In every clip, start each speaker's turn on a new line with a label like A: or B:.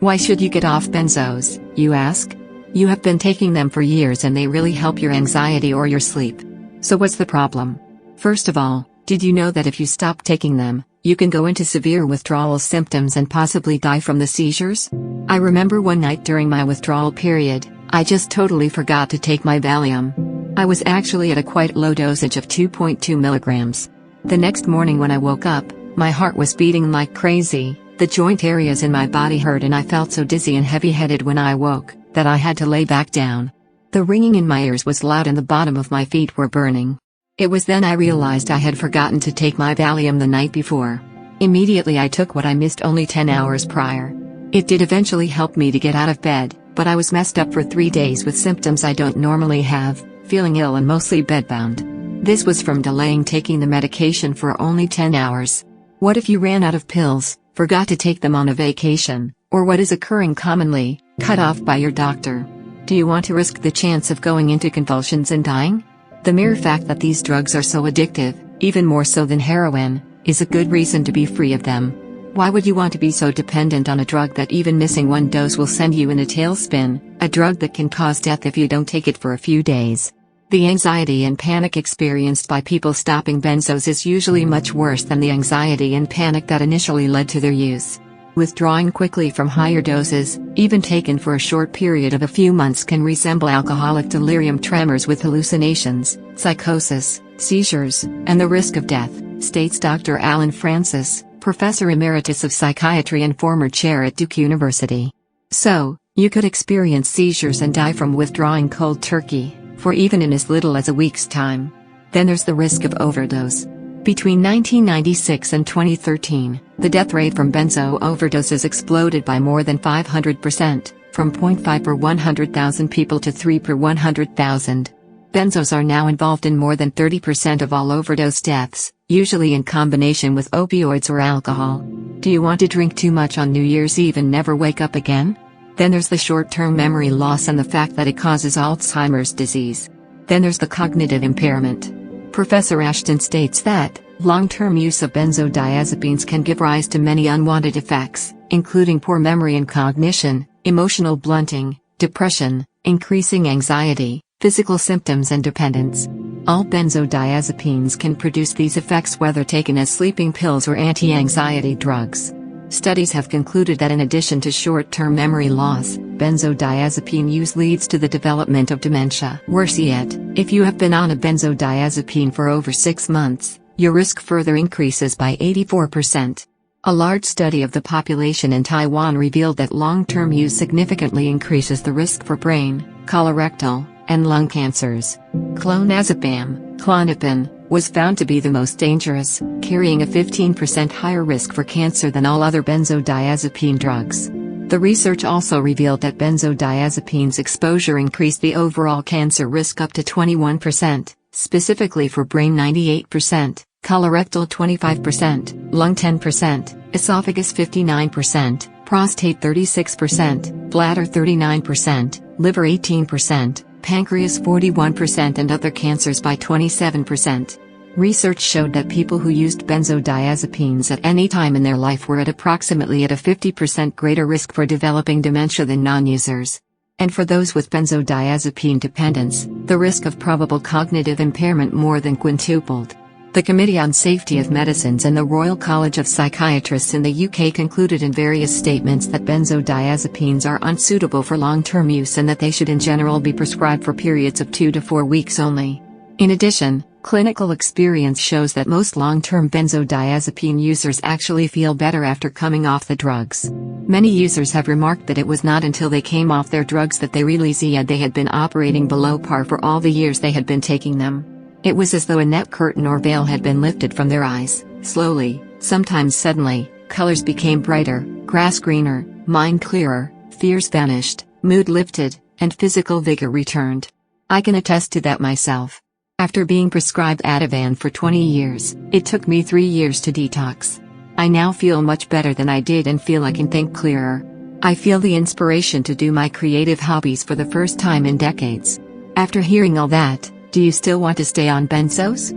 A: Why should you get off benzos, you ask? You have been taking them for years and they really help your anxiety or your sleep. So what's the problem? First of all, did you know that if you stop taking them, you can go into severe withdrawal symptoms and possibly die from the seizures? I remember one night during my withdrawal period, I just totally forgot to take my Valium. I was actually at a quite low dosage of 2.2 milligrams. The next morning when I woke up, my heart was beating like crazy, the joint areas in my body hurt and I felt so dizzy and heavy-headed when I awoke, that I had to lay back down. The ringing in my ears was loud and the bottom of my feet were burning. It was then I realized I had forgotten to take my Valium the night before. Immediately I took what I missed only 10 hours prior. It did eventually help me to get out of bed, but I was messed up for 3 days with symptoms I don't normally have, feeling ill and mostly bedbound. This was from delaying taking the medication for only 10 hours. What if you ran out of pills, forgot to take them on a vacation, or what is occurring commonly, cut off by your doctor? Do you want to risk the chance of going into convulsions and dying? The mere fact that these drugs are so addictive, even more so than heroin, is a good reason to be free of them. Why would you want to be so dependent on a drug that even missing one dose will send you in a tailspin, a drug that can cause death if you don't take it for a few days? The anxiety and panic experienced by people stopping benzos is usually much worse than the anxiety and panic that initially led to their use. Withdrawing quickly from higher doses, even taken for a short period of a few months, can resemble alcoholic delirium tremors with hallucinations, psychosis, seizures, and the risk of death, states Dr. Alan Francis, Professor Emeritus of Psychiatry and former chair at Duke University. So, you could experience seizures and die from withdrawing cold turkey, for even in as little as a week's time. Then there's the risk of overdose. Between 1996 and 2013, the death rate from benzo overdoses exploded by more than 500%, from 0.5 per 100,000 people to 3 per 100,000. Benzos are now involved in more than 30% of all overdose deaths, usually in combination with opioids or alcohol. Do you want to drink too much on New Year's Eve and never wake up again? Then there's the short-term memory loss and the fact that it causes Alzheimer's disease. Then there's the cognitive impairment. Professor Ashton states that long-term use of benzodiazepines can give rise to many unwanted effects, including poor memory and cognition, emotional blunting, depression, increasing anxiety, physical symptoms and dependence. All benzodiazepines can produce these effects whether taken as sleeping pills or anti-anxiety drugs. Studies have concluded that in addition to short-term memory loss, benzodiazepine use leads to the development of dementia. Worse yet, if you have been on a benzodiazepine for over 6 months, your risk further increases by 84%. A large study of the population in Taiwan revealed that long-term use significantly increases the risk for brain, colorectal, and lung cancers. Clonazepam, Klonopin, was found to be the most dangerous, carrying a 15% higher risk for cancer than all other benzodiazepine drugs. The research also revealed that benzodiazepines exposure increased the overall cancer risk up to 21%, specifically for brain 98%, colorectal 25%, lung 10%, esophagus 59%, prostate 36%, bladder 39%, liver 18%, pancreas 41% and other cancers by 27%. Research showed that people who used benzodiazepines at any time in their life were at approximately at a 50% greater risk for developing dementia than non-users. And for those with benzodiazepine dependence, the risk of probable cognitive impairment more than quintupled. The Committee on Safety of Medicines and the Royal College of Psychiatrists in the UK concluded in various statements that benzodiazepines are unsuitable for long-term use and that they should in general be prescribed for periods of 2 to 4 weeks only. In addition, clinical experience shows that most long-term benzodiazepine users actually feel better after coming off the drugs. Many users have remarked that it was not until they came off their drugs that they realized they had been operating below par for all the years they had been taking them. It was as though a net curtain or veil had been lifted from their eyes. Slowly, sometimes suddenly, colors became brighter, grass greener, mind clearer, fears vanished, mood lifted, and physical vigor returned. I can attest to that myself. After being prescribed Ativan for 20 years, it took me 3 years to detox. I now feel much better than I did and feel I can think clearer. I feel the inspiration to do my creative hobbies for the first time in decades. After hearing all that, do you still want to stay on benzos?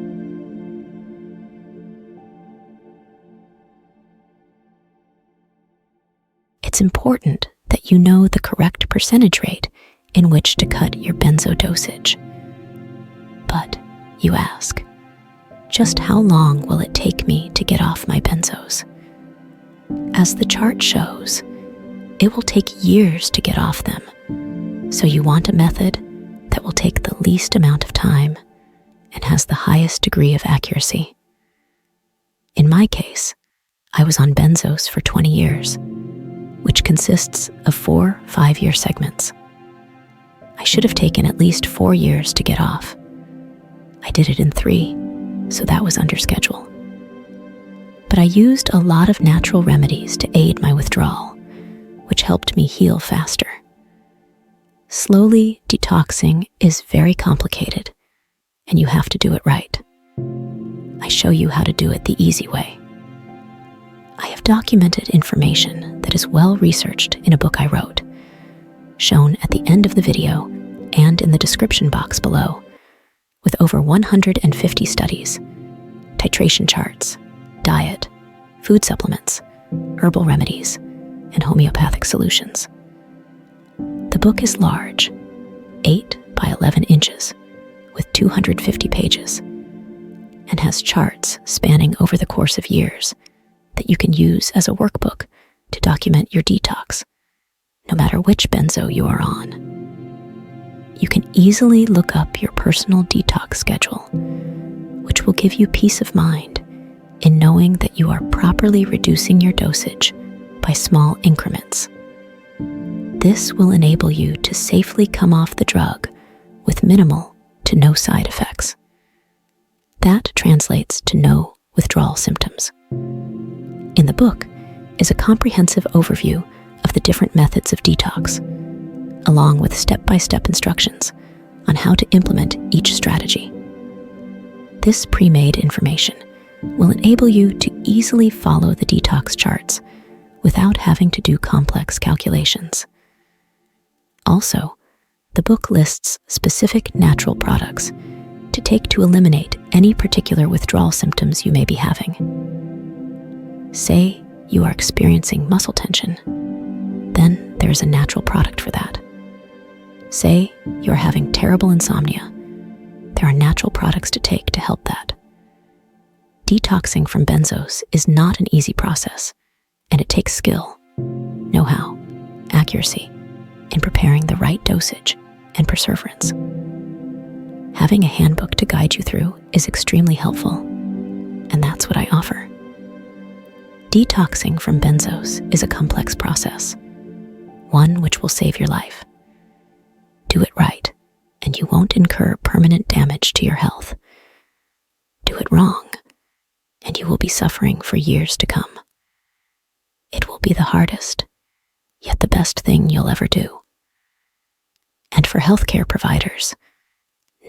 B: It's important that you know the correct percentage rate in which to cut your benzo dosage. But, you ask, just how long will it take me to get off my benzos? As the chart shows, it will take years to get off them, so you want a method that will take the least amount of time and has the highest degree of accuracy. In my case, I was on Benzos for 20 years, which consists of 4 5-year segments. I should have taken at least 4 years to get off. I did it in 3, so that was under schedule. But I used a lot of natural remedies to aid my withdrawal, which helped me heal faster. Slowly detoxing is very complicated, and you have to do it right. I show you how to do it the easy way. I have documented information that is well researched in a book I wrote, shown at the end of the video and in the description box below, with over 150 studies, titration charts, diet, food supplements, herbal remedies, and homeopathic solutions. The book is large, 8 by 11 inches, with 250 pages, and has charts spanning over the course of years that you can use as a workbook to document your detox, no matter which benzo you are on. You can easily look up your personal detox schedule, which will give you peace of mind in knowing that you are properly reducing your dosage by small increments. This will enable you to safely come off the drug with minimal to no side effects. That translates to no withdrawal symptoms. In the book is a comprehensive overview of the different methods of detox, along with step-by-step instructions on how to implement each strategy. This pre-made information will enable you to easily follow the detox charts without having to do complex calculations. Also, the book lists specific natural products to take to eliminate any particular withdrawal symptoms you may be having. Say you are experiencing muscle tension, then there is a natural product for that. Say you are having terrible insomnia, there are natural products to take to help that. Detoxing from benzos is not an easy process, and it takes skill, know-how, accuracy in preparing the right dosage and perseverance. Having a handbook to guide you through is extremely helpful, and that's what I offer. Detoxing from benzos is a complex process, one which will save your life. Do it right, and you won't incur permanent damage to your health. Do it wrong, and you will be suffering for years to come. It will be the hardest, yet the best thing you'll ever do. And for healthcare providers,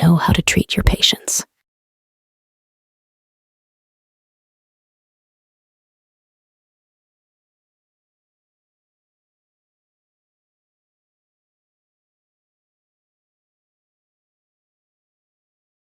B: know how to treat your patients.